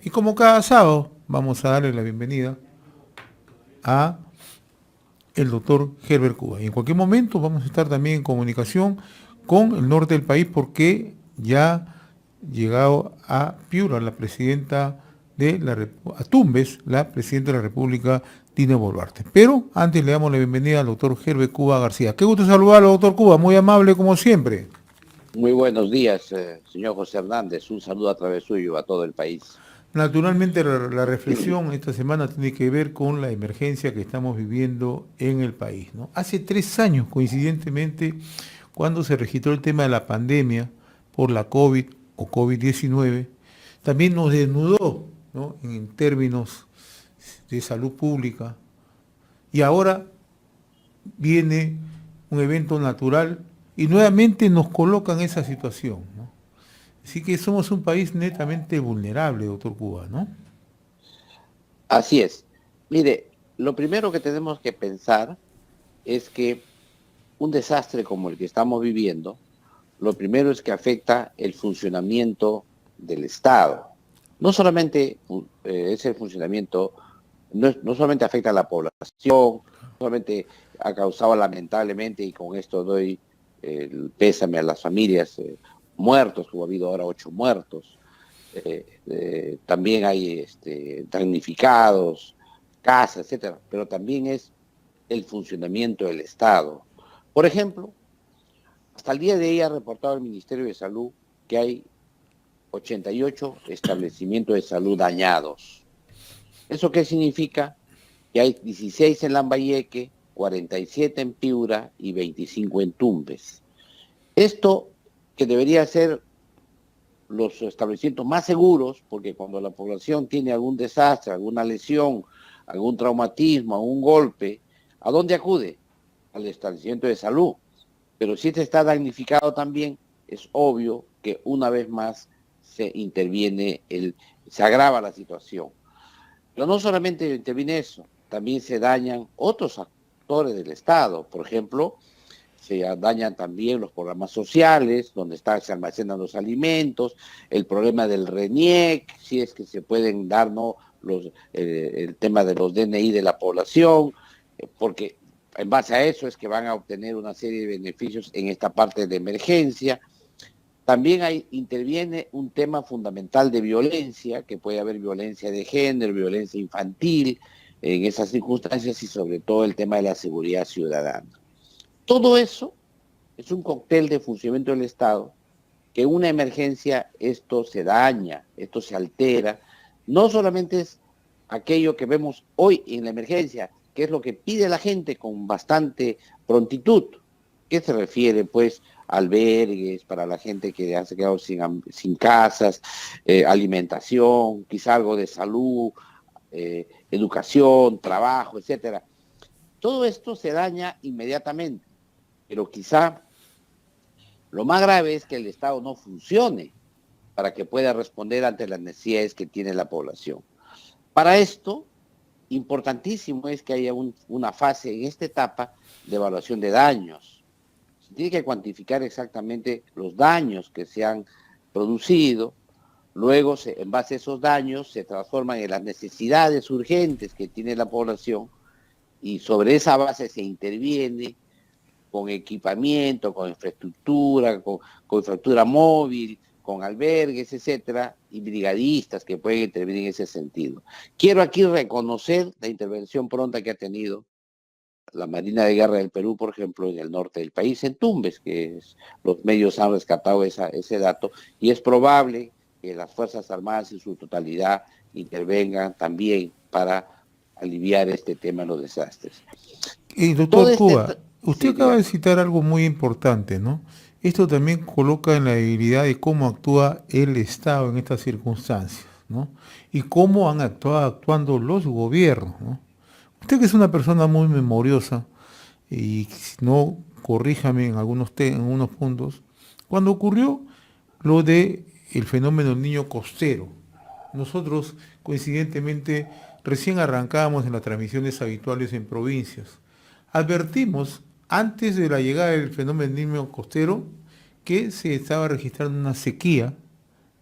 Y como cada sábado, vamos a darle la bienvenida a el doctor Herbert Cuba. Y en cualquier momento vamos a estar también en comunicación con el norte del país porque ya ha llegado a Piura la presidenta de a Tumbes, la presidenta de la República, Dina Boluarte. Pero antes le damos la bienvenida al doctor Herbert Cuba García. Qué gusto saludarlo, doctor Cuba, muy amable como siempre. Muy buenos días, señor José Hernández. Un saludo a través suyo a todo el país. Naturalmente la reflexión esta semana tiene que ver con la emergencia que estamos viviendo en el país, ¿no? Hace 3 años, coincidentemente, cuando se registró el tema de la pandemia por la COVID o COVID-19, también nos desnudó, ¿no?, en términos de salud pública. Y ahora viene un evento natural y nuevamente nos coloca en esa situación, ¿no? Así que somos un país netamente vulnerable, doctor Cuba, ¿no? Así es. Mire, lo primero que tenemos que pensar es que un desastre como el que estamos viviendo, lo primero es que afecta el funcionamiento del Estado. No solamente ese funcionamiento, no solamente afecta a la población, no solamente ha causado lamentablemente, y con esto doy el pésame a las familias muertos, como ha habido ahora 8 muertos, también hay damnificados, casas, etcétera, pero también es el funcionamiento del Estado. Por ejemplo, hasta el día de hoy ha reportado el Ministerio de Salud que hay 88 establecimientos de salud dañados. ¿Eso qué significa? Que hay 16 en Lambayeque, 47 en Piura y 25 en Tumbes. Esto que debería ser los establecimientos más seguros, porque cuando la población tiene algún desastre, alguna lesión, algún traumatismo, algún golpe, ¿a dónde acude? Al establecimiento de salud. Pero si este está damnificado también, es obvio que una vez más se interviene, se agrava la situación. Pero no solamente interviene eso, también se dañan otros actores del Estado. Por ejemplo, se dañan también los programas sociales, donde se almacenan los alimentos, el problema del RENIEC, si es que se pueden dar, ¿no?, el tema de los DNI de la población, porque en base a eso es que van a obtener una serie de beneficios en esta parte de emergencia. También interviene un tema fundamental de violencia, que puede haber violencia de género, violencia infantil, en esas circunstancias, y sobre todo el tema de la seguridad ciudadana. Todo eso es un cóctel de funcionamiento del Estado, que en una emergencia esto se daña, esto se altera. No solamente es aquello que vemos hoy en la emergencia, que es lo que pide la gente con bastante prontitud, que se refiere pues albergues para la gente que se ha quedado sin casas, alimentación, quizá algo de salud, educación, trabajo, etcétera. Todo esto se daña inmediatamente, pero quizá lo más grave es que el Estado no funcione para que pueda responder ante las necesidades que tiene la población. Para esto, importantísimo es que haya una fase en esta etapa de evaluación de daños. Se tiene que cuantificar exactamente los daños que se han producido. Luego, en base a esos daños, se transforman en las necesidades urgentes que tiene la población, y sobre esa base se interviene con equipamiento, con infraestructura, con infraestructura móvil, con albergues, etcétera, y brigadistas que pueden intervenir en ese sentido. Quiero aquí reconocer la intervención pronta que ha tenido la Marina de Guerra del Perú, por ejemplo, en el norte del país, en Tumbes, los medios han rescatado ese dato, y es probable que las Fuerzas Armadas en su totalidad intervengan también para aliviar este tema de los desastres. Y Todo doctor este... Cuba, usted Sí, acaba de dígame. citar algo muy importante, ¿no? Esto también coloca en la debilidad de cómo actúa el Estado en estas circunstancias, ¿no? Y cómo han actuando los gobiernos, ¿no? Usted que es una persona muy memoriosa, y si no, corríjame en en algunos puntos, cuando ocurrió lo de el fenómeno del niño costero, nosotros coincidentemente recién arrancábamos en las transmisiones habituales en provincias. Advertimos antes de la llegada del fenómeno del niño costero que se estaba registrando una sequía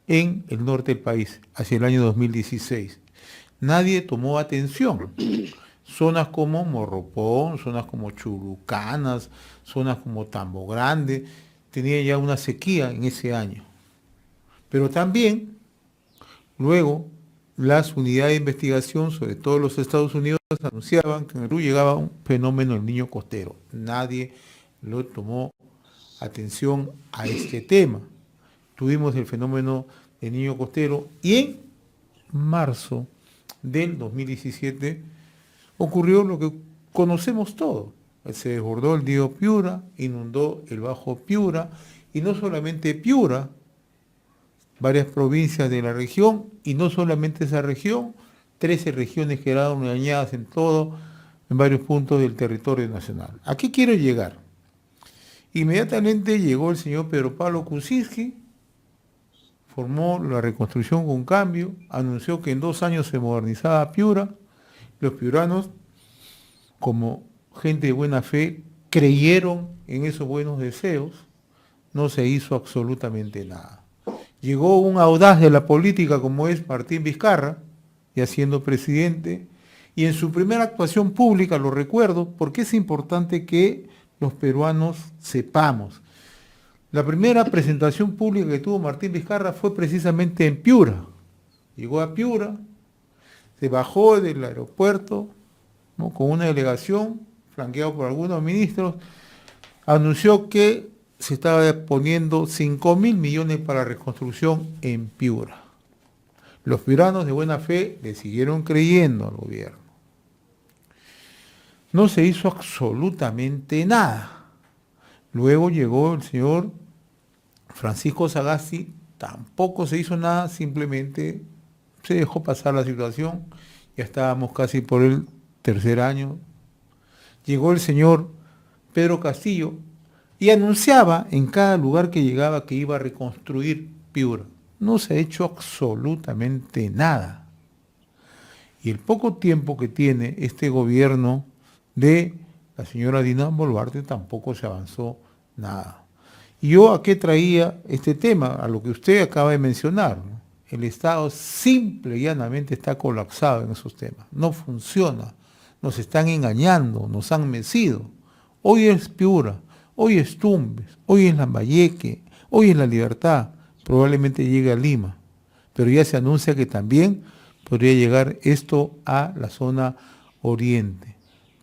en el norte del país hacia el año 2016. Nadie tomó atención. Zonas como Morropón, zonas como Chulucanas, zonas como Tambo Grande, tenían ya una sequía en ese año. Pero también, luego, las unidades de investigación, sobre todo los Estados Unidos, anunciaban que en Perú llegaba un fenómeno del niño costero. Nadie lo tomó atención a este tema. Tuvimos el fenómeno del niño costero y en marzo del 2017 ocurrió lo que conocemos todos. Se desbordó el río Piura, inundó el Bajo Piura, y no solamente Piura, varias provincias de la región, y no solamente esa región, 13 regiones quedaron dañadas en varios puntos del territorio nacional. ¿A qué quiero llegar? Inmediatamente llegó el señor Pedro Pablo Kuczynski, formó la Reconstrucción con Cambio, anunció que en 2 años se modernizaba Piura. Los piuranos, como gente de buena fe, creyeron en esos buenos deseos. No se hizo absolutamente nada. Llegó un audaz de la política como es Martín Vizcarra, ya siendo presidente, y en su primera actuación pública, lo recuerdo, porque es importante que los peruanos sepamos. La primera presentación pública que tuvo Martín Vizcarra fue precisamente en Piura. Llegó a Piura, se bajó del aeropuerto, ¿no?, con una delegación, flanqueado por algunos ministros, anunció que se estaba poniendo 5.000 millones para la reconstrucción en Piura. Los piuranos de buena fe le siguieron creyendo al gobierno. No se hizo absolutamente nada. Luego llegó el señor Francisco Sagasti, tampoco se hizo nada, simplemente se dejó pasar la situación. Ya estábamos casi por el 3er año. Llegó el señor Pedro Castillo y anunciaba en cada lugar que llegaba que iba a reconstruir Piura. No se ha hecho absolutamente nada. Y el poco tiempo que tiene este gobierno de la señora Dina Boluarte tampoco se avanzó nada. ¿Y yo a qué traía este tema? A lo que usted acaba de mencionar, ¿no? El Estado simple y llanamente está colapsado en esos temas. No funciona. Nos están engañando, nos han mecido. Hoy es Piura, hoy es Tumbes, hoy es Lambayeque, hoy es La Libertad. Probablemente llegue a Lima. Pero ya se anuncia que también podría llegar esto a la zona oriente.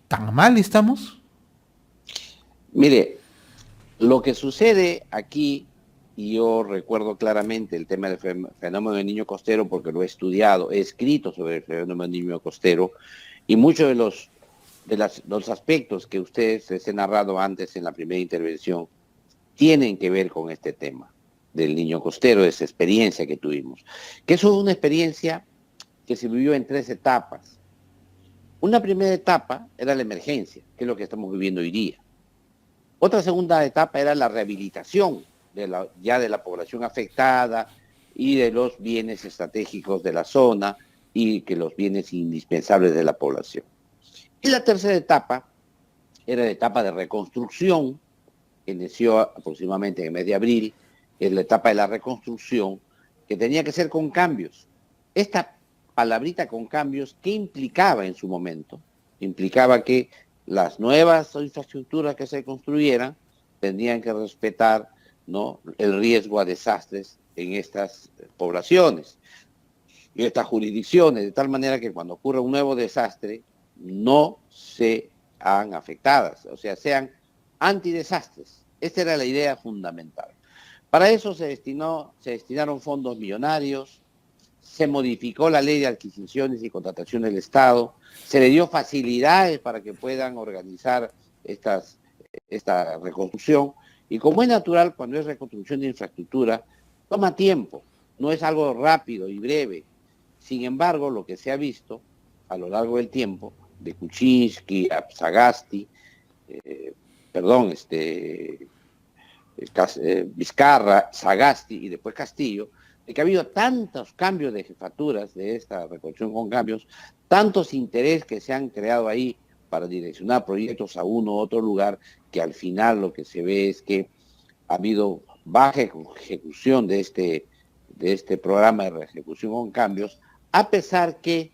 ¿Tan mal estamos? Mire, lo que sucede aquí, y yo recuerdo claramente el tema del fenómeno del niño costero porque lo he estudiado, he escrito sobre el fenómeno del niño costero, y muchos de los aspectos que ustedes les he narrado antes en la primera intervención tienen que ver con este tema del niño costero, de esa experiencia que tuvimos. Que eso es una experiencia que se vivió en 3 etapas. Una primera etapa era la emergencia, que es lo que estamos viviendo hoy día. Otra segunda etapa era la rehabilitación de la población afectada y de los bienes estratégicos de la zona y que los bienes indispensables de la población. Y la tercera etapa era la etapa de reconstrucción, que inició aproximadamente en el mes de abril. Es la etapa de la reconstrucción, que tenía que ser con cambios. Esta palabrita con cambios, ¿qué implicaba en su momento? Implicaba que las nuevas infraestructuras que se construyeran tendrían que respetar, ¿no?, el riesgo a desastres en estas poblaciones y estas jurisdicciones, de tal manera que cuando ocurra un nuevo desastre no sean afectadas, o sea, sean antidesastres. Esta era la idea fundamental. Para eso se destinaron fondos millonarios, se modificó la ley de adquisiciones y contrataciones del Estado, se le dio facilidades para que puedan organizar esta reconstrucción, y como es natural, cuando es reconstrucción de infraestructura, toma tiempo, no es algo rápido y breve. Sin embargo, lo que se ha visto a lo largo del tiempo, de Kuczynski a Sagasti, Vizcarra, Sagasti y después Castillo, de que ha habido tantos cambios de jefaturas de esta reconstrucción con cambios, tantos intereses que se han creado ahí para direccionar proyectos a uno u otro lugar, que al final lo que se ve es que ha habido baja ejecución de de este programa de reejecución con cambios, a pesar que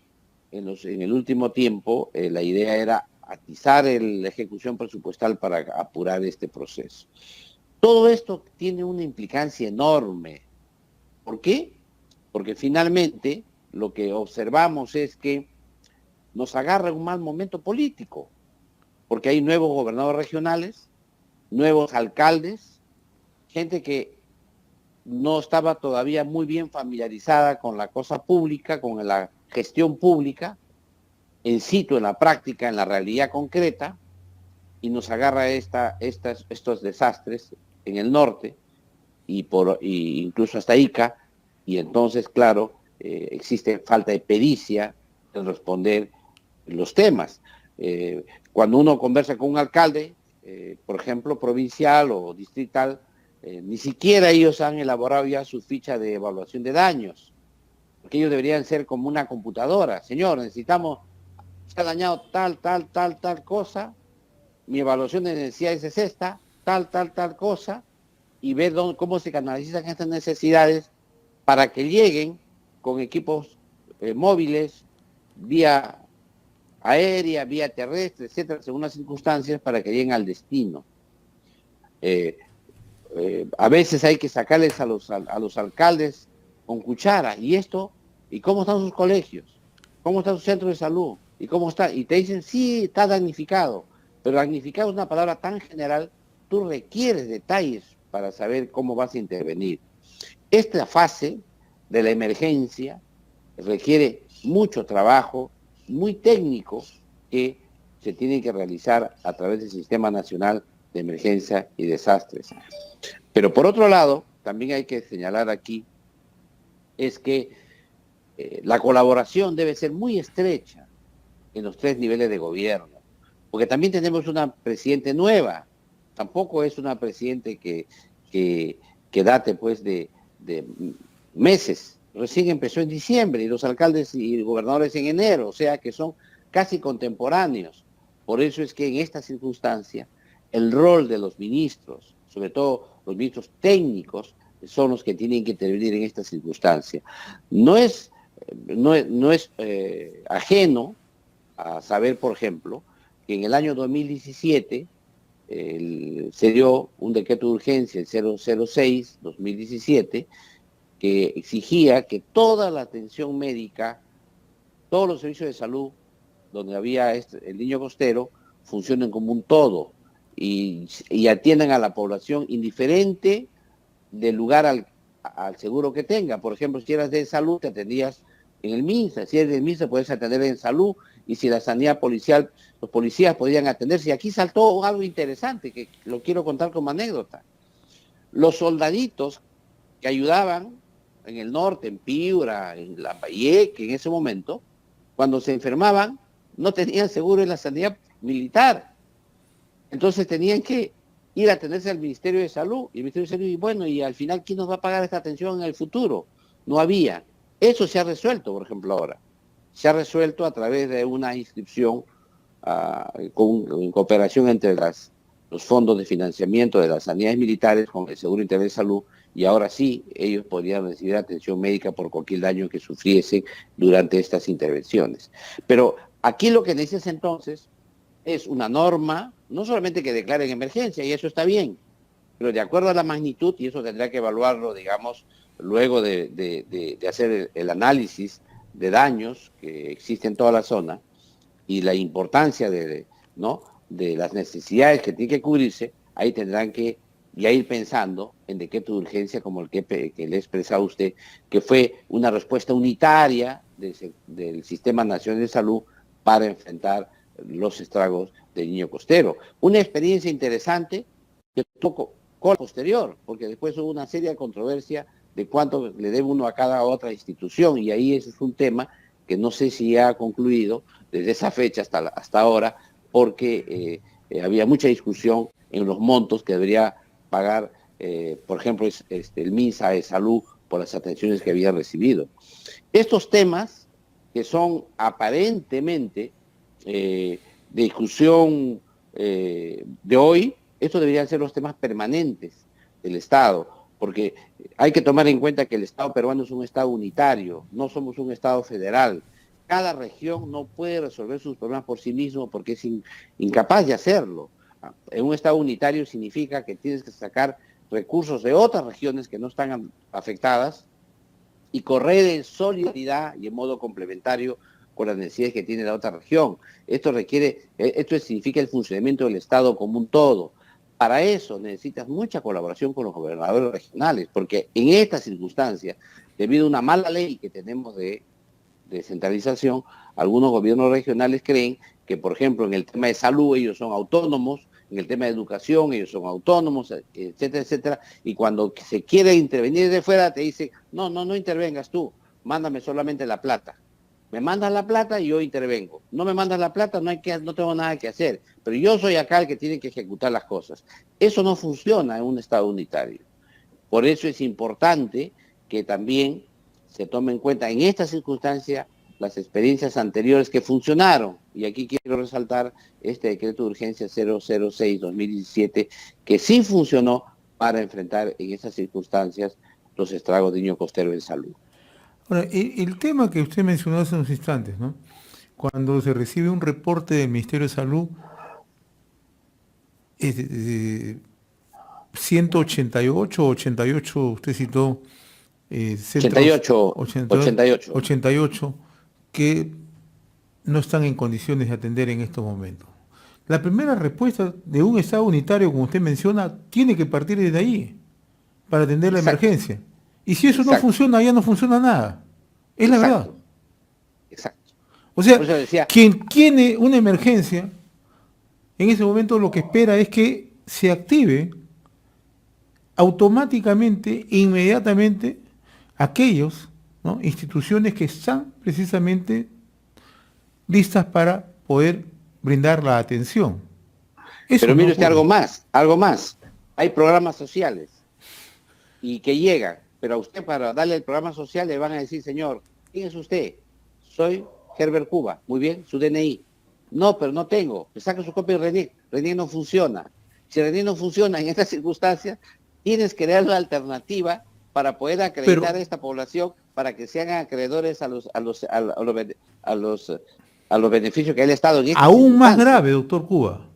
en el último tiempo la idea era atizar la ejecución presupuestal para apurar este proceso. Todo esto tiene una implicancia enorme. ¿Por qué? Porque finalmente lo que observamos es que nos agarra un mal momento político, porque hay nuevos gobernadores regionales, nuevos alcaldes, gente que no estaba todavía muy bien familiarizada con la cosa pública, con la gestión pública, en situ, en la práctica, en la realidad concreta, y nos agarra estos desastres en el norte, y incluso hasta Ica, y entonces, claro, existe falta de pericia en responder los temas. Cuando uno conversa con un alcalde, por ejemplo, provincial o distrital, ni siquiera ellos han elaborado ya su ficha de evaluación de daños, porque ellos deberían ser como una computadora. Señor, necesitamos, se ha dañado tal cosa, mi evaluación de necesidades es esta, tal cosa, y ver cómo se canalizan estas necesidades para que lleguen con equipos móviles, vía aérea, vía terrestre, etcétera, según las circunstancias, para que lleguen al destino. A veces hay que sacarles a los alcaldes con cuchara, ¿y cómo están sus colegios? ¿Cómo está su centro de salud? ¿Y cómo está? Y te dicen, sí, está damnificado, pero damnificado es una palabra tan general, tú requieres detalles para saber cómo vas a intervenir. Esta fase de la emergencia requiere mucho trabajo, muy técnico, que se tiene que realizar a través del Sistema Nacional de Emergencia y Desastres. Pero por otro lado, también hay que señalar aquí, es que la colaboración debe ser muy estrecha en los tres niveles de gobierno, porque también tenemos una presidente nueva, tampoco es una presidente que date pues de meses, recién empezó en diciembre y los alcaldes y gobernadores en enero, o sea que son casi contemporáneos. Por eso es que en esta circunstancia el rol de los ministros, sobre todo los ministros técnicos, son los que tienen que intervenir en esta circunstancia. No es ajeno a saber, por ejemplo, que en el año 2017 se dio un decreto de urgencia, el 006-2017, que exigía que toda la atención médica, todos los servicios de salud, donde había el niño costero, funcionen como un todo y atiendan a la población indiferente del lugar al seguro que tenga. Por ejemplo, si eras de salud, te atendías en el MINSA. Si eres del MINSA, puedes atender en salud. Y si la sanidad policial, los policías podían atenderse. Y aquí saltó algo interesante, que lo quiero contar como anécdota. Los soldaditos que ayudaban en el norte, en Piura, en Lambayeque, en ese momento, cuando se enfermaban, no tenían seguro en la sanidad militar. Entonces tenían que ir a atenderse al Ministerio de Salud. Y el Ministerio de Salud, y bueno, y al final, ¿quién nos va a pagar esta atención en el futuro? No había. Eso se ha resuelto, por ejemplo, ahora. Se ha resuelto a través de una inscripción en cooperación entre los fondos de financiamiento de las sanidades militares con el Seguro Integral de Salud, y ahora sí, ellos podrían recibir atención médica por cualquier daño que sufriesen durante estas intervenciones. Pero aquí lo que necesitas entonces es una norma, no solamente que declare en emergencia, y eso está bien, pero de acuerdo a la magnitud, y eso tendrá que evaluarlo, digamos, luego de hacer el análisis de daños que existen en toda la zona, y la importancia ¿no?, de las necesidades que tienen que cubrirse, ahí tendrán que ya ir pensando en decreto de urgencia como el que le he expresado a usted, que fue una respuesta unitaria del Sistema Nacional de Salud para enfrentar los estragos del niño costero. Una experiencia interesante que tocó con posterior, porque después hubo una seria controversia de cuánto le debe uno a cada otra institución, y ahí ese es un tema que no sé si ha concluido desde esa fecha hasta ahora, porque había mucha discusión en los montos que debería pagar, por ejemplo, el MINSA de Salud por las atenciones que había recibido. Estos temas, que son aparentemente de discusión de hoy, estos deberían ser los temas permanentes del Estado. porque hay que tomar en cuenta que el Estado peruano es un Estado unitario, no somos un Estado federal. Cada región no puede resolver sus problemas por sí mismo porque es incapaz de hacerlo. En un Estado unitario significa que tienes que sacar recursos de otras regiones que no están afectadas y correr en solidaridad y en modo complementario con las necesidades que tiene la otra región. Esto significa el funcionamiento del Estado como un todo. Para eso necesitas mucha colaboración con los gobernadores regionales, porque en estas circunstancias, debido a una mala ley que tenemos de descentralización, algunos gobiernos regionales creen que, por ejemplo, en el tema de salud ellos son autónomos, en el tema de educación ellos son autónomos, etcétera, etcétera, y cuando se quiere intervenir de fuera te dicen, no intervengas tú, mándame solamente la plata. Me mandas la plata y yo intervengo. No me mandas la plata, no tengo nada que hacer, pero yo soy acá el que tiene que ejecutar las cosas. Eso no funciona en un Estado unitario. Por eso es importante que también se tome en cuenta en esta circunstancia las experiencias anteriores que funcionaron. Y aquí quiero resaltar este decreto de urgencia 006-2017, que sí funcionó para enfrentar en estas circunstancias los estragos de niño costero en salud. Ahora, el tema que usted mencionó hace unos instantes, ¿no? Cuando se recibe un reporte del Ministerio de Salud, 188, 88, usted citó, centros 88. 88, que no están en condiciones de atender en estos momentos. La primera respuesta de un Estado unitario, como usted menciona, tiene que partir desde ahí para atender la emergencia. Y si eso no funciona, ya no funciona nada. Es la verdad. Exacto. O sea, quien tiene una emergencia, en ese momento lo que espera es que se active automáticamente, inmediatamente, aquellos, ¿no?, instituciones que están precisamente listas para poder brindar la atención. Eso pero mire usted algo más. Hay programas sociales y que llegan, pero a usted para darle el programa social le van a decir, señor, ¿quién es usted? Soy Herbert Cuba. Muy bien, su DNI. No, pero no tengo. Le saca su copia de RENIEC. RENIEC no funciona. Si RENIEC no funciona en estas circunstancias, tienes que crear la alternativa para poder acreditar a esta población para que sean acreedores a los beneficios que ha el Estado. Aún más grave, doctor Cuba.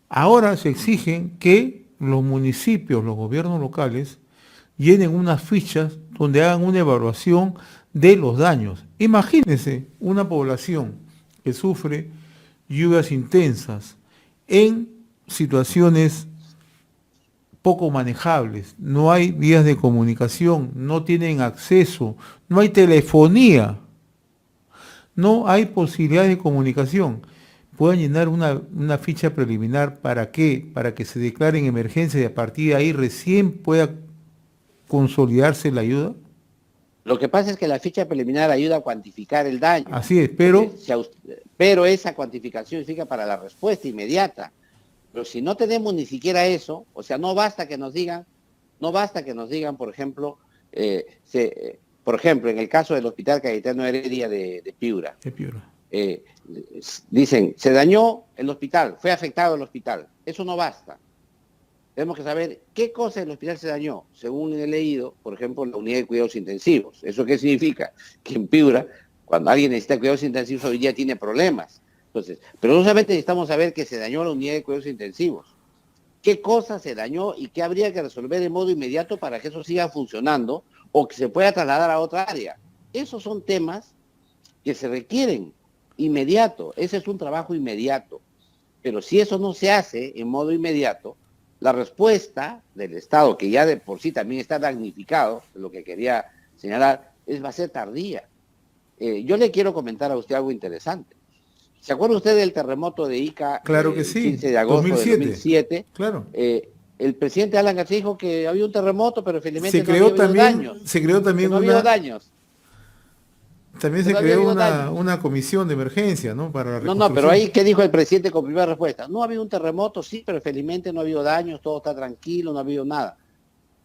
Ahora se exigen que los municipios, los gobiernos locales, llenen unas fichas donde hagan una evaluación de los daños. Imagínense una población que sufre lluvias intensas en situaciones poco manejables, no hay vías de comunicación, no tienen acceso, no hay telefonía, no hay posibilidades de comunicación. Pueden llenar una ficha preliminar, ¿para qué? Para que se declare en emergencia y a partir de ahí recién pueda consolidarse la ayuda. Lo que pasa es que la ficha preliminar ayuda a cuantificar el daño. Así es, pero esa cuantificación significa para la respuesta inmediata. Pero si no tenemos ni siquiera eso, o sea, no basta que nos digan, por ejemplo, en el caso del Hospital Cayetano Heredia de Piura. Dicen, se dañó el hospital, fue afectado el hospital. Eso no basta. Tenemos que saber qué cosa en el hospital se dañó. Según he leído, por ejemplo, la unidad de cuidados intensivos. ¿Eso qué significa? Que en Piura, cuando alguien necesita cuidados intensivos, hoy día tiene problemas. Entonces, pero no solamente necesitamos saber que se dañó la unidad de cuidados intensivos. ¿Qué cosa se dañó y qué habría que resolver de modo inmediato para que eso siga funcionando o que se pueda trasladar a otra área? Esos son temas que se requieren inmediato. Ese es un trabajo inmediato. Pero si eso no se hace en modo inmediato, la respuesta del Estado, que ya de por sí también está damnificado, lo que quería señalar, va a ser tardía. Yo le quiero comentar a usted algo interesante. ¿Se acuerda usted del terremoto de Ica? Claro que sí. 15 de agosto 2007. De 2007. Claro. El presidente Alan García dijo que había un terremoto, pero felizmente no había habido daños. Se creó también no había daños. También se creó una comisión de emergencia, ¿no? Para la no, pero ahí, ¿qué dijo el presidente con primera respuesta? No ha habido un terremoto, sí, pero felizmente no ha habido daños, todo está tranquilo, no ha habido nada.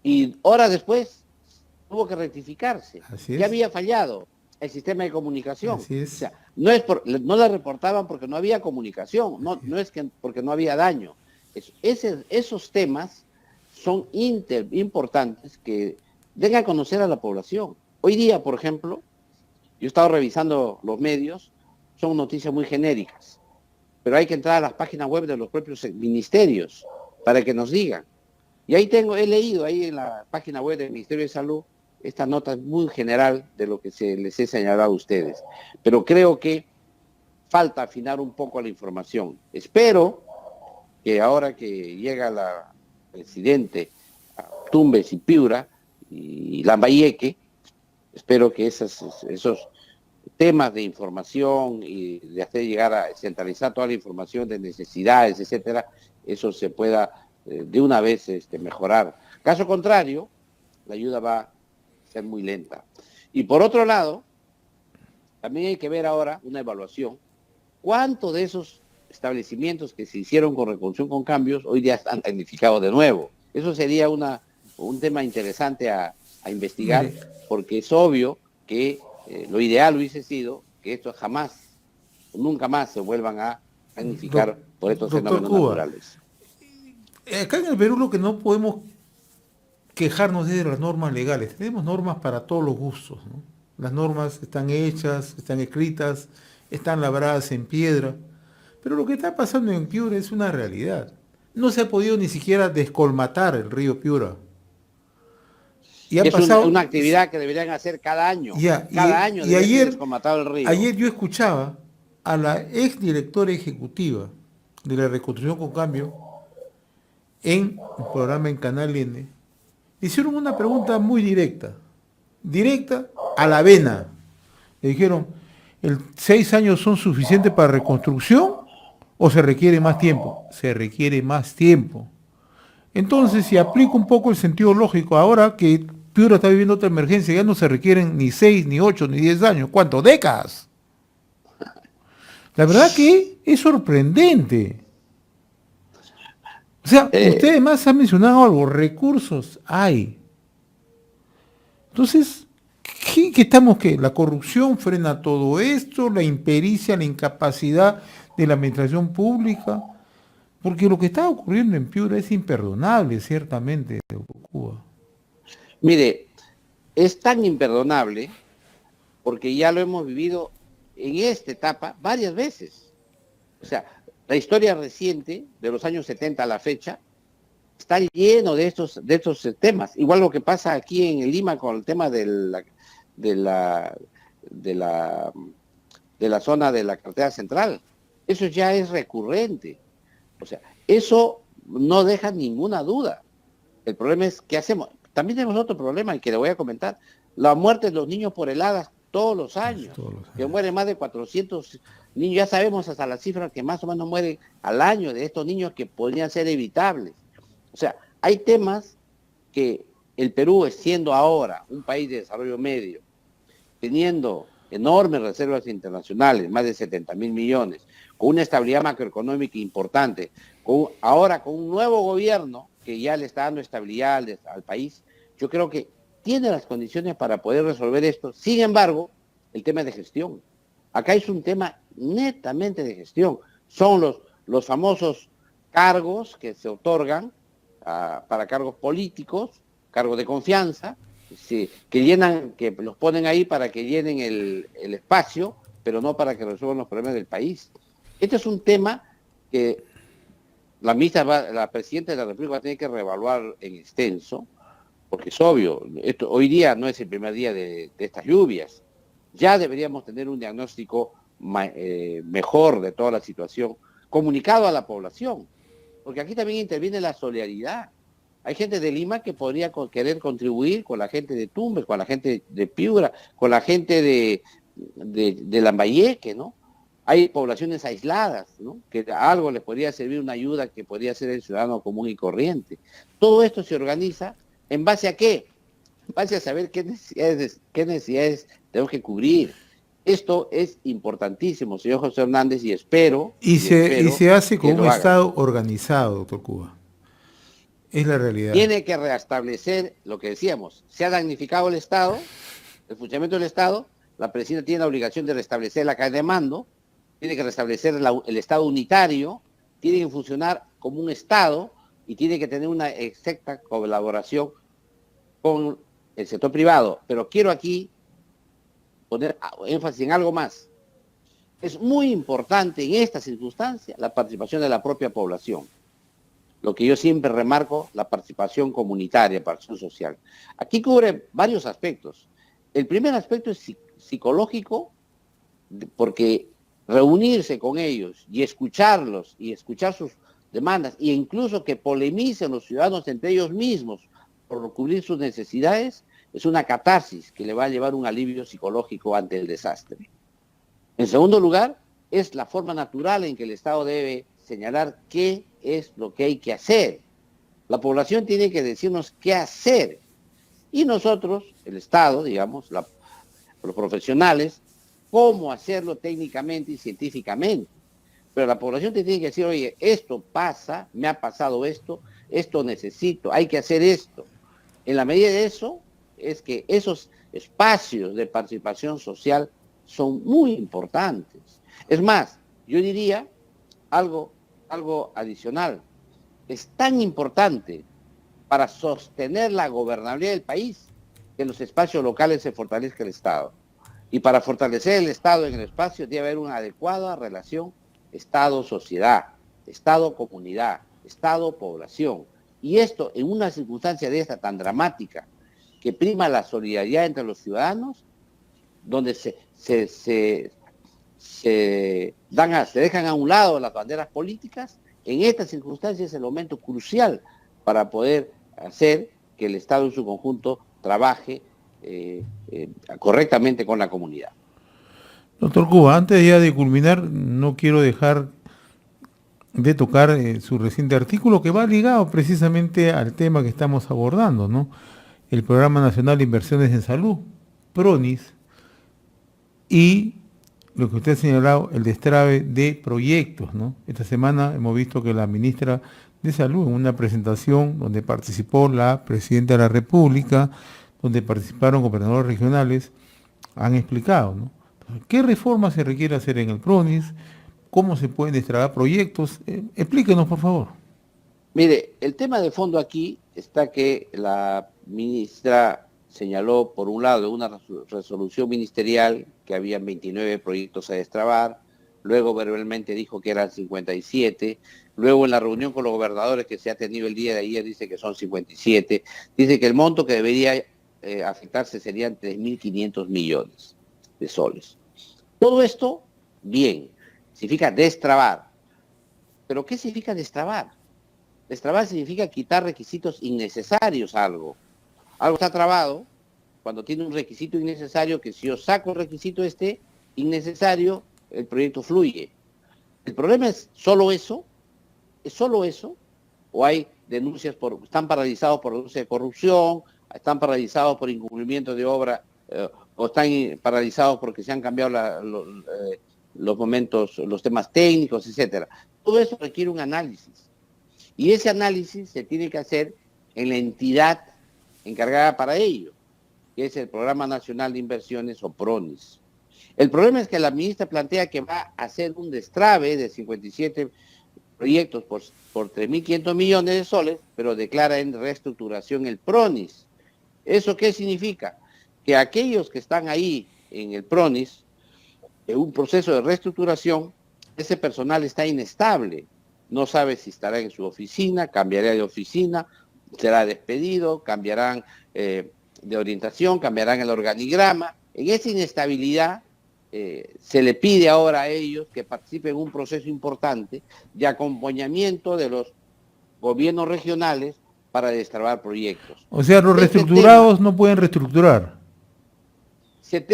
Y horas después tuvo que rectificarse. Ya había fallado el sistema de comunicación. Así es. O sea, no la reportaban porque no había comunicación, no es que porque no había daño. Esos temas son importantes que den a conocer a la población. Hoy día, por ejemplo, yo he estado revisando los medios, son noticias muy genéricas, pero hay que entrar a las páginas web de los propios ministerios para que nos digan. Y ahí he leído ahí en la página web del Ministerio de Salud esta nota muy general de lo que les he señalado a ustedes. Pero creo que falta afinar un poco la información. Espero que ahora que llega la presidente a Tumbes y Piura y Lambayeque, espero que esos temas de información y de hacer llegar a centralizar toda la información de necesidades, etcétera, eso se pueda de una vez mejorar. Caso contrario, la ayuda va a ser muy lenta. Y por otro lado, también hay que ver ahora una evaluación. ¿Cuántos de esos establecimientos que se hicieron con reconstrucción con cambios hoy día están tecnificados de nuevo? Eso sería un tema interesante a investigar, porque es obvio que lo ideal hubiese sido que estos jamás, nunca más se vuelvan a tecnificar por estos fenómenos naturales. Acá en el Perú lo que no podemos quejarnos es de las normas legales. Tenemos normas para todos los gustos, ¿no? Las normas están hechas, están escritas, están labradas en piedra. Pero lo que está pasando en Piura es una realidad. No se ha podido ni siquiera descolmatar el río Piura. Y es una actividad que deberían hacer cada año. Cada año debería ser descolmatado el río. Ayer yo escuchaba a la exdirectora ejecutiva de la Reconstrucción con Cambio en un programa en Canal N. Le hicieron una pregunta muy directa a la vena. Le dijeron, ¿6 años son suficientes para reconstrucción o se requiere más tiempo? Se requiere más tiempo. Entonces, si aplico un poco el sentido lógico, ahora que Piura está viviendo otra emergencia, ya no se requieren ni 6, ni 8, ni 10 años. ¿Cuánto? ¿Décadas? La verdad que es sorprendente. O sea, usted además ha mencionado algo, recursos hay. Entonces, ¿qué estamos qué? ¿La corrupción frena todo esto? ¿La impericia, la incapacidad de la administración pública? Porque lo que está ocurriendo en Piura es imperdonable, ciertamente, de Cuba. Mire, es tan imperdonable porque ya lo hemos vivido en esta etapa varias veces. O sea, la historia reciente, de los años 70 a la fecha, está lleno de estos temas. Igual lo que pasa aquí en Lima con el tema de la zona de la carretera central. Eso ya es recurrente. O sea, eso no deja ninguna duda. El problema es, ¿qué hacemos? También tenemos otro problema y que le voy a comentar. La muerte de los niños por heladas todos los años. Que mueren más de 400 niños. Ya sabemos hasta la cifra que más o menos mueren al año de estos niños que podrían ser evitables. O sea, hay temas que el Perú, siendo ahora un país de desarrollo medio, teniendo enormes reservas internacionales, más de 70.000 millones, con una estabilidad macroeconómica importante, ahora con un nuevo gobierno que ya le está dando estabilidad al país, yo creo que tiene las condiciones para poder resolver esto. Sin embargo, el tema de gestión. Acá es un tema netamente de gestión. Son los famosos cargos que se otorgan para cargos políticos, cargos de confianza, que los ponen ahí para que llenen el espacio, pero no para que resuelvan los problemas del país. Este es un tema que la presidenta de la República va a tener que reevaluar en extenso, porque es obvio, hoy día no es el primer día de estas lluvias. Ya deberíamos tener un diagnóstico mejor de toda la situación, comunicado a la población, porque aquí también interviene la solidaridad. Hay gente de Lima que podría querer contribuir con la gente de Tumbes, con la gente de Piura, con la gente de Lambayeque, ¿no? Hay poblaciones aisladas, ¿no? Que algo les podría servir, una ayuda que podría ser el ciudadano común y corriente. Todo esto se organiza ¿en base a qué? En base a saber qué necesidades tenemos que cubrir. Esto es importantísimo, señor José Hernández, y espero... Y se hace con un Estado organizado, doctor Cuba. Es la realidad. Tiene que restablecer lo que decíamos. Se ha damnificado el Estado, el funcionamiento del Estado. La presidenta tiene la obligación de restablecer la cadena de mando. Tiene que restablecer el Estado unitario. Tiene que funcionar como un Estado y tiene que tener una exacta colaboración con el sector privado. Pero quiero aquí poner énfasis en algo más. Es muy importante en esta circunstancia la participación de la propia población. Lo que yo siempre remarco, la participación comunitaria, participación social. Aquí cubre varios aspectos. El primer aspecto es psicológico, porque reunirse con ellos y escucharlos y escuchar sus demandas e incluso que polemicen los ciudadanos entre ellos mismos por cubrir sus necesidades, es una catarsis que le va a llevar un alivio psicológico ante el desastre. En segundo lugar, es la forma natural en que el Estado debe señalar qué es lo que hay que hacer. La población tiene que decirnos qué hacer. Y nosotros, el Estado, digamos, los profesionales, cómo hacerlo técnicamente y científicamente. Pero la población te tiene que decir, oye, esto pasa, me ha pasado esto necesito, hay que hacer esto. En la medida de eso, es que esos espacios de participación social son muy importantes. Es más, yo diría algo adicional. Es tan importante para sostener la gobernabilidad del país que en los espacios locales se fortalezca el Estado. Y para fortalecer el Estado en el espacio debe haber una adecuada relación Estado-sociedad, Estado-comunidad, Estado-población. Y esto en una circunstancia de esta tan dramática, que prima la solidaridad entre los ciudadanos, donde se dejan a un lado las banderas políticas, en estas circunstancias es el momento crucial para poder hacer que el Estado en su conjunto trabaje correctamente con la comunidad. Doctor Cuba, antes ya de culminar, no quiero dejar de tocar su reciente artículo que va ligado precisamente al tema que estamos abordando, ¿no? El Programa Nacional de Inversiones en Salud, PRONIS, y lo que usted ha señalado, el destrabe de proyectos, ¿no? Esta semana hemos visto que la ministra de Salud, en una presentación donde participó la Presidenta de la República, donde participaron gobernadores regionales, han explicado, ¿no? ¿Qué reformas se requiere hacer en el PRONIS? ¿Cómo se pueden destrabar proyectos? Explíquenos, por favor. Mire, el tema de fondo aquí está que la ministra señaló, por un lado, una resolución ministerial que habían 29 proyectos a destrabar, luego verbalmente dijo que eran 57, luego en la reunión con los gobernadores que se ha tenido el día de ayer dice que son 57, dice que el monto que debería afectarse serían 3.500 millones de soles. Todo esto, bien, significa destrabar. ¿Pero qué significa destrabar? Destrabar significa quitar requisitos innecesarios a algo. Algo está trabado cuando tiene un requisito innecesario que si yo saco el requisito innecesario, el proyecto fluye. El problema es solo eso, o hay denuncias están paralizados por denuncia de corrupción, están paralizados por incumplimiento de obra, o están paralizados porque se han cambiado los momentos, los temas técnicos, etcétera. Todo eso requiere un análisis. Y ese análisis se tiene que hacer en la entidad encargada para ello, que es el Programa Nacional de Inversiones o PRONIS. El problema es que la ministra plantea que va a hacer un destrabe de 57 proyectos por 3.500 millones de soles, pero declara en reestructuración el PRONIS. ¿Eso qué significa? Que aquellos que están ahí en el PRONIS, en un proceso de reestructuración, ese personal está inestable. No sabe si estará en su oficina, cambiará de oficina, será despedido, cambiarán de orientación, cambiarán el organigrama. En esa inestabilidad se le pide ahora a ellos que participen en un proceso importante de acompañamiento de los gobiernos regionales para destrabar proyectos. O sea, los reestructurados no pueden reestructurar. El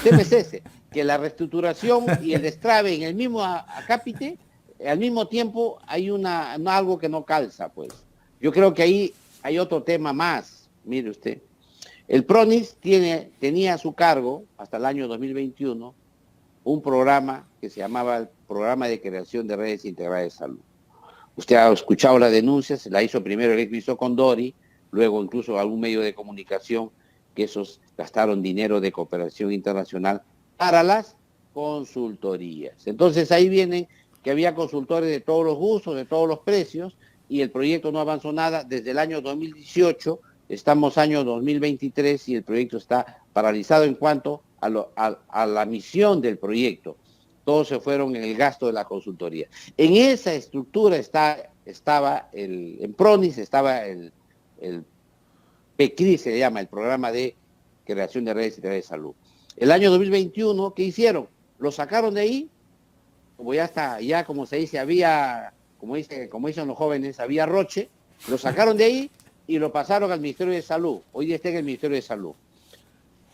tema es ese, que la reestructuración y el destrabe en el mismo acápite, al mismo tiempo hay algo que no calza, pues. Yo creo que ahí hay otro tema más, mire usted. El PRONIS tenía a su cargo, hasta el año 2021, un programa que se llamaba el Programa de Creación de Redes Integradas de Salud. Usted ha escuchado las denuncias, la hizo primero el ex Condori, luego incluso algún medio de comunicación, que esos gastaron dinero de cooperación internacional para las consultorías. Entonces ahí vienen que había consultores de todos los gustos, de todos los precios, y el proyecto no avanzó nada. Desde el año 2018, estamos año 2023 y el proyecto está paralizado en cuanto a la misión del proyecto. Todos se fueron en el gasto de la consultoría. En esa estructura estaba en PRONIS estaba el PECRI, se llama, el Programa de Creación de Redes de Salud. El año 2021, ¿qué hicieron? Lo sacaron de ahí, como ya está, ya como se dice, como dicen los jóvenes, había roche, lo sacaron de ahí y lo pasaron al Ministerio de Salud. Hoy día está en el Ministerio de Salud.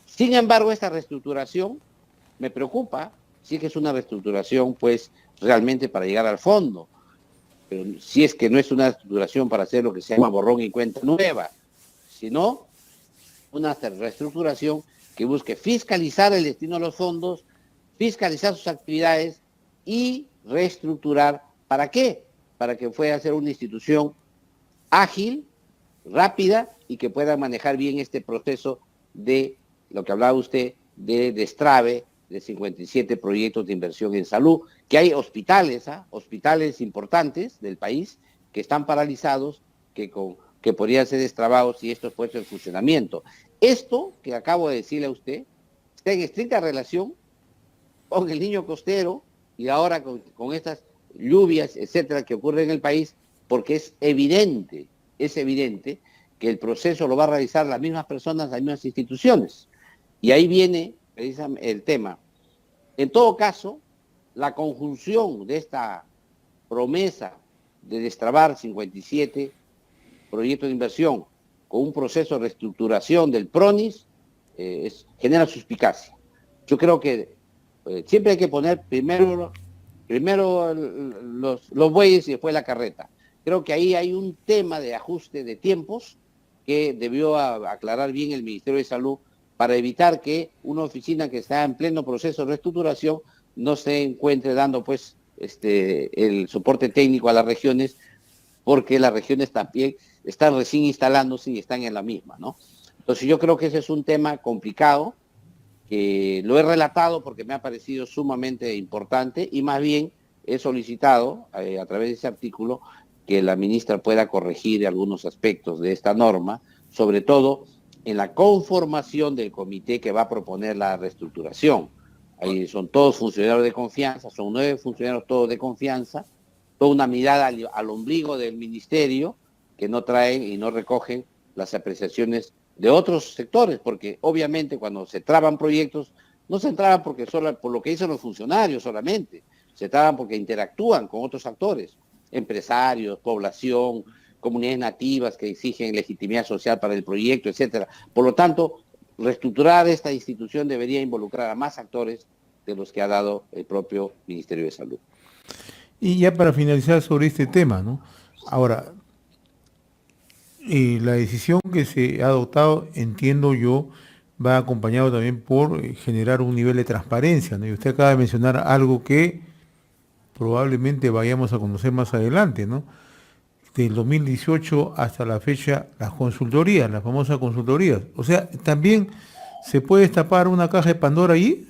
Sin embargo, esta reestructuración me preocupa, sí que es una reestructuración, pues, realmente para llegar al fondo, pero si es que no es una reestructuración para hacer lo que se llama borrón y cuenta nueva, sino una reestructuración que busque fiscalizar el destino de los fondos, fiscalizar sus actividades y reestructurar. ¿Para qué? Para que pueda ser una institución ágil, rápida y que pueda manejar bien este proceso de lo que hablaba usted, de destrave de 57 proyectos de inversión en salud, que hay hospitales importantes del país que están paralizados, que podrían ser destrabados si esto es puesto en funcionamiento. Esto que acabo de decirle a usted está en estricta relación con el Niño Costero y ahora con estas lluvias, etcétera, que ocurren en el país, porque es evidente que el proceso lo va a realizar las mismas personas, las mismas instituciones. Y ahí viene precisamente el tema. En todo caso, la conjunción de esta promesa de destrabar 57 proyectos de inversión con un proceso de reestructuración del PRONIS genera suspicacia. Yo creo que siempre hay que poner primero los bueyes y después la carreta. Creo que ahí hay un tema de ajuste de tiempos que debió aclarar bien el Ministerio de Salud para evitar que una oficina que está en pleno proceso de reestructuración no se encuentre dando pues el soporte técnico a las regiones, porque las regiones también están recién instalándose y están en la misma, ¿no? Entonces yo creo que ese es un tema complicado, que lo he relatado porque me ha parecido sumamente importante y más bien he solicitado a través de ese artículo que la ministra pueda corregir algunos aspectos de esta norma, sobre todo en la conformación del comité que va a proponer la reestructuración. Ahí son todos funcionarios de confianza, son 9 funcionarios todos de confianza, toda una mirada al ombligo del ministerio que no traen y no recogen las apreciaciones de otros sectores, porque obviamente cuando se traban proyectos, no se traban porque solo por lo que dicen los funcionarios solamente, se traban porque interactúan con otros actores, empresarios, población, comunidades nativas que exigen legitimidad social para el proyecto, etcétera. Por lo tanto, reestructurar esta institución debería involucrar a más actores de los que ha dado el propio Ministerio de Salud. Y ya para finalizar sobre este tema, ¿no? Ahora, la decisión que se ha adoptado, entiendo yo, va acompañado también por generar un nivel de transparencia, ¿no? Y usted acaba de mencionar algo que probablemente vayamos a conocer más adelante, ¿no? Del 2018 hasta la fecha, las consultorías, las famosas consultorías. O sea, también se puede destapar una caja de Pandora ahí.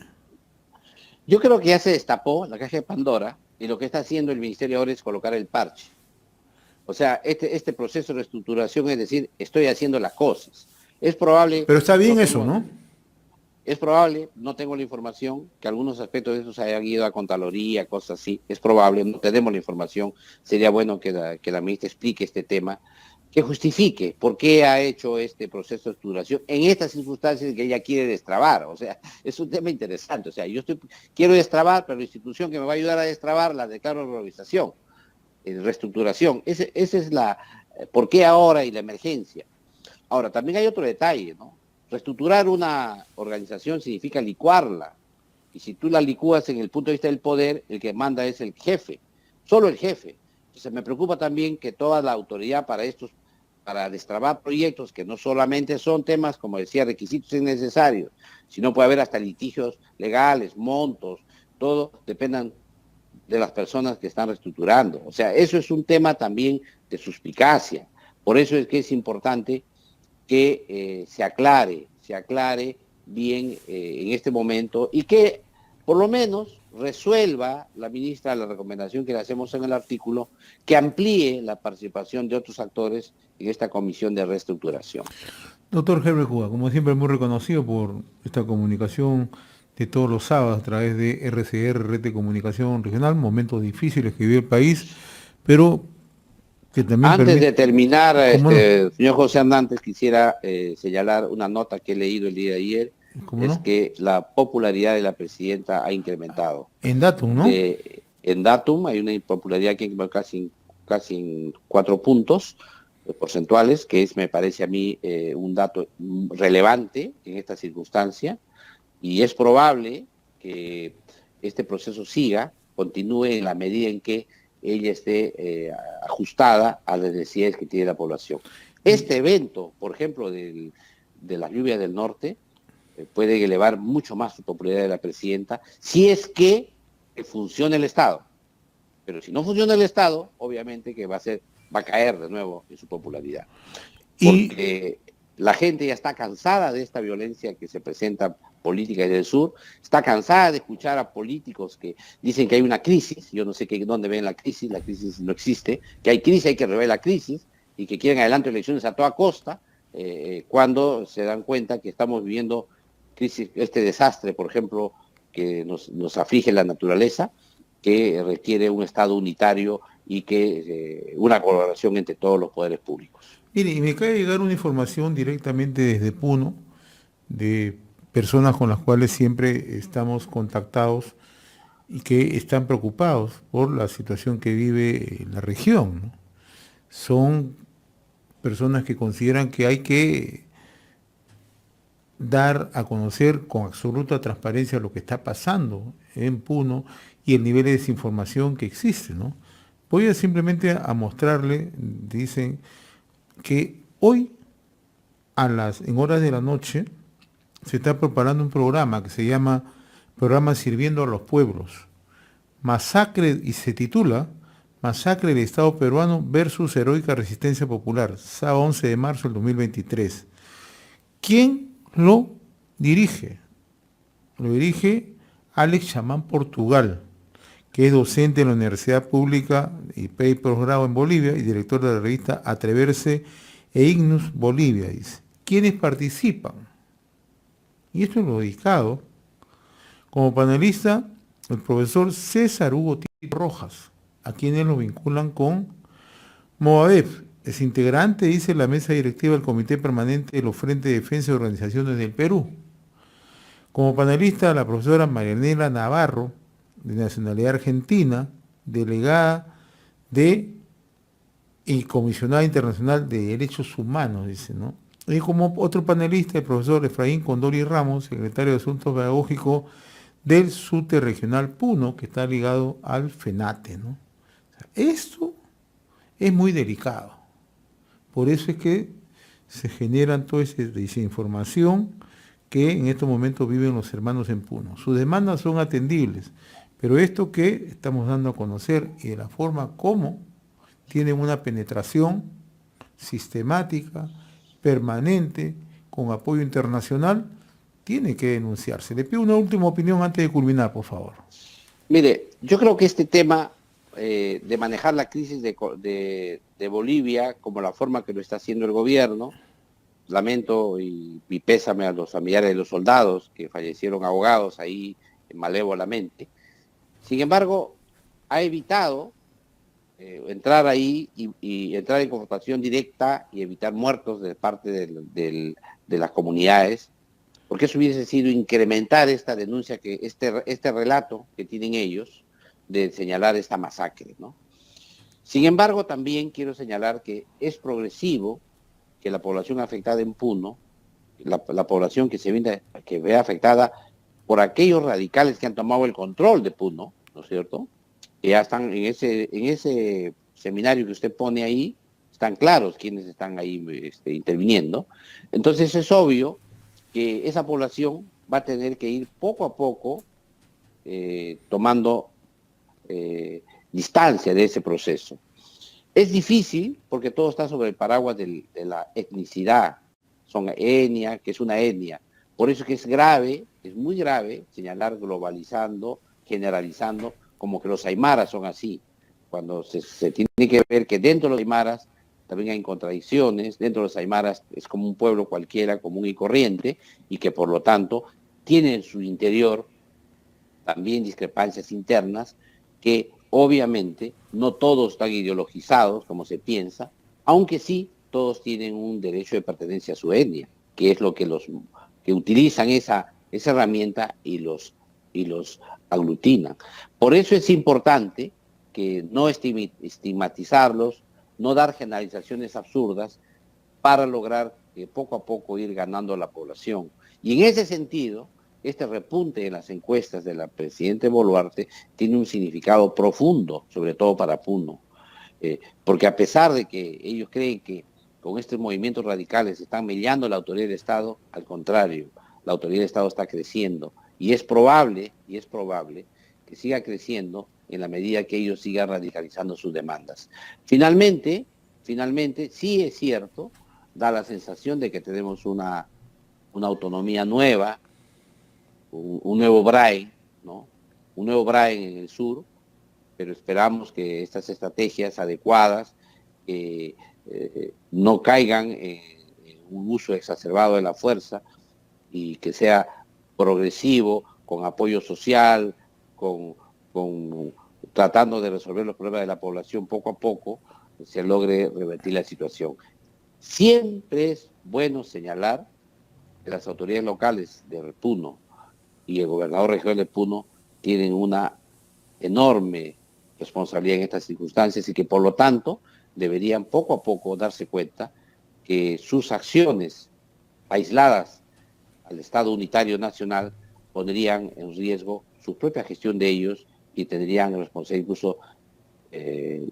Yo creo que ya se destapó la caja de Pandora y lo que está haciendo el Ministerio ahora es colocar el parche. O sea, este proceso de reestructuración, es decir, estoy haciendo las cosas. Es probable, Pero está bien eso, ¿no? Es probable, no tengo la información, que algunos aspectos de esos hayan ido a Contraloría, cosas así. Es probable, no tenemos la información. Sería bueno que la ministra explique este tema, que justifique por qué ha hecho este proceso de estructuración en estas circunstancias que ella quiere destrabar. O sea, es un tema interesante. O sea, quiero destrabar, pero la institución que me va a ayudar a destrabar la declaro en reorganización, reestructuración. Esa es por qué ahora y la emergencia. Ahora, también hay otro detalle, ¿no? Reestructurar una organización significa licuarla. Y si tú la licúas en el punto de vista del poder, el que manda es el jefe, solo el jefe. Entonces me preocupa también que toda la autoridad para destrabar proyectos que no solamente son temas, como decía, requisitos innecesarios, sino puede haber hasta litigios legales, montos, todo dependan de las personas que están reestructurando. O sea, eso es un tema también de suspicacia. Por eso es que es importante que se aclare bien en este momento y que por lo menos resuelva la ministra la recomendación que le hacemos en el artículo, que amplíe la participación de otros actores en esta comisión de reestructuración. Doctor Herbert Cuba, como siempre muy reconocido por esta comunicación de todos los sábados a través de RCR, Red de Comunicación Regional, momentos difíciles que vive el país, pero que también Antes permite... de terminar, ¿Cómo no? señor José Hernández, quisiera señalar una nota que he leído el día de ayer, ¿Cómo es no? que la popularidad de la presidenta ha incrementado. En datum, ¿no? En Datum hay una popularidad que casi en 4 puntos porcentuales, que es, me parece a mí, un dato relevante en esta circunstancia, y es probable que este proceso continúe en la medida en que ella esté ajustada a las necesidades que tiene la población. Este evento, por ejemplo, de las lluvias del norte, puede elevar mucho más su popularidad de la presidenta, si es que funcione el Estado. Pero si no funciona el Estado, obviamente que va a caer de nuevo en su popularidad. Porque la gente ya está cansada de esta violencia que se presenta política desde el sur, está cansada de escuchar a políticos que dicen que hay una crisis, yo no sé dónde ven la crisis no existe, que hay crisis, hay que rever la crisis, y que quieren adelantar elecciones a toda costa, cuando se dan cuenta que estamos viviendo crisis, este desastre, por ejemplo, que nos aflige la naturaleza, que requiere un Estado unitario y que una colaboración entre todos los poderes públicos. Mire, y me acaba de llegar una información directamente desde Puno, de personas con las cuales siempre estamos contactados y que están preocupados por la situación que vive la región, ¿no? Son personas que consideran que hay que dar a conocer con absoluta transparencia lo que está pasando en Puno y el nivel de desinformación que existe, ¿no? Voy a simplemente a mostrarle, dicen, que hoy en horas de la noche se está preparando un programa que se llama Programa Sirviendo a los Pueblos. Masacre, y se titula Masacre del Estado Peruano versus Heroica Resistencia Popular, sábado 11 de marzo del 2023. ¿Quién lo dirige? Lo dirige Alex Chamán Portugal, que es docente en la Universidad Pública y posgrado en Bolivia y director de la revista Atreverse e Ignus Bolivia, dice. ¿Quiénes participan? Y esto es lo dedicado. Como panelista, el profesor César Hugo Tito Rojas, a quienes lo vinculan con Movadef. Es integrante, dice, la mesa directiva del Comité Permanente de los Frentes de Defensa de Organizaciones del Perú. Como panelista, la profesora Marianela Navarro, de nacionalidad argentina, delegada y comisionada internacional de Derechos Humanos, dice, ¿no? Y como otro panelista, el profesor Efraín Condori Ramos, secretario de Asuntos Pedagógicos del SUTE Regional Puno, que está ligado al FENATE, ¿no? O sea, esto es muy delicado. Por eso es que se generan toda esa desinformación que en estos momentos viven los hermanos en Puno. Sus demandas son atendibles, pero esto que estamos dando a conocer y de la forma como tienen una penetración sistemática, permanente, con apoyo internacional, tiene que denunciarse. Le pido una última opinión antes de culminar, por favor. Mire, yo creo que este tema de manejar la crisis de Bolivia como la forma que lo está haciendo el gobierno, lamento y pésame a los familiares de los soldados que fallecieron ahogados ahí malévolamente. Sin embargo, ha evitado entrar ahí y entrar en confrontación directa y evitar muertos de parte de las comunidades, porque eso hubiese sido incrementar esta denuncia, este relato que tienen ellos de señalar esta masacre, ¿no? Sin embargo, también quiero señalar que es progresivo que la población afectada en Puno, la población que ve afectada por aquellos radicales que han tomado el control de Puno, ¿no es cierto?, que ya están en ese seminario que usted pone ahí, están claros quienes están ahí interviniendo. Entonces es obvio que esa población va a tener que ir poco a poco tomando distancia de ese proceso. Es difícil porque todo está sobre el paraguas de la etnicidad, son etnia, que es una etnia. Por eso que es grave, es muy grave señalar globalizando generalizando como que los aymaras son así, cuando se tiene que ver que dentro de los aymaras también hay contradicciones, dentro de los aymaras es como un pueblo cualquiera, común y corriente, y que por lo tanto tiene en su interior también discrepancias internas que obviamente no todos están ideologizados como se piensa, aunque sí todos tienen un derecho de pertenencia a su etnia, que es lo que los que utilizan esa herramienta y los aglutinan. Por eso es importante que no estigmatizarlos, no dar generalizaciones absurdas para lograr poco a poco ir ganando la población. Y en ese sentido, este repunte en las encuestas de la presidenta Boluarte tiene un significado profundo, sobre todo para Puno, porque a pesar de que ellos creen que con estos movimientos radicales están mellando la autoridad del Estado, al contrario, la autoridad del Estado está creciendo y es probable que siga creciendo en la medida que ellos sigan radicalizando sus demandas. Finalmente, sí es cierto, da la sensación de que tenemos una autonomía nueva, un nuevo Brain, ¿no? Un nuevo Brain en el sur, pero esperamos que estas estrategias adecuadas no caigan en un uso exacerbado de la fuerza y que sea progresivo, con apoyo social, con tratando de resolver los problemas de la población poco a poco, se logre revertir la situación. Siempre es bueno señalar que las autoridades locales de Puno y el gobernador regional de Puno tienen una enorme responsabilidad en estas circunstancias y que por lo tanto deberían poco a poco darse cuenta que sus acciones aisladas al Estado unitario nacional pondrían en riesgo su propia gestión de ellos y tendrían responsabilidad incluso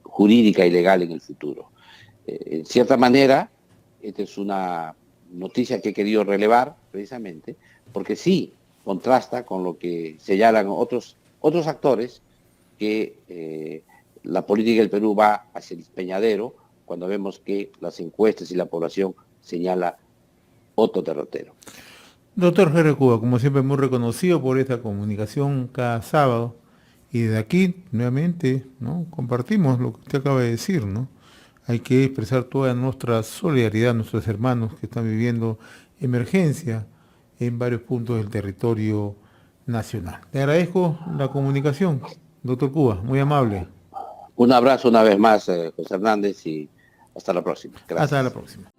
jurídica y legal en el futuro. En cierta manera, esta es una noticia que he querido relevar precisamente porque sí contrasta con lo que señalan otros actores que la política del Perú va hacia el despeñadero cuando vemos que las encuestas y la población señala otro derrotero. Doctor Jerry Cuba, como siempre, muy reconocido por esta comunicación cada sábado. Y desde aquí, nuevamente, ¿no?, compartimos lo que usted acaba de decir, ¿no? Hay que expresar toda nuestra solidaridad a nuestros hermanos que están viviendo emergencia en varios puntos del territorio nacional. Le agradezco la comunicación, doctor Cuba, muy amable. Un abrazo una vez más, José Hernández, y hasta la próxima. Hasta la Gracias. próxima.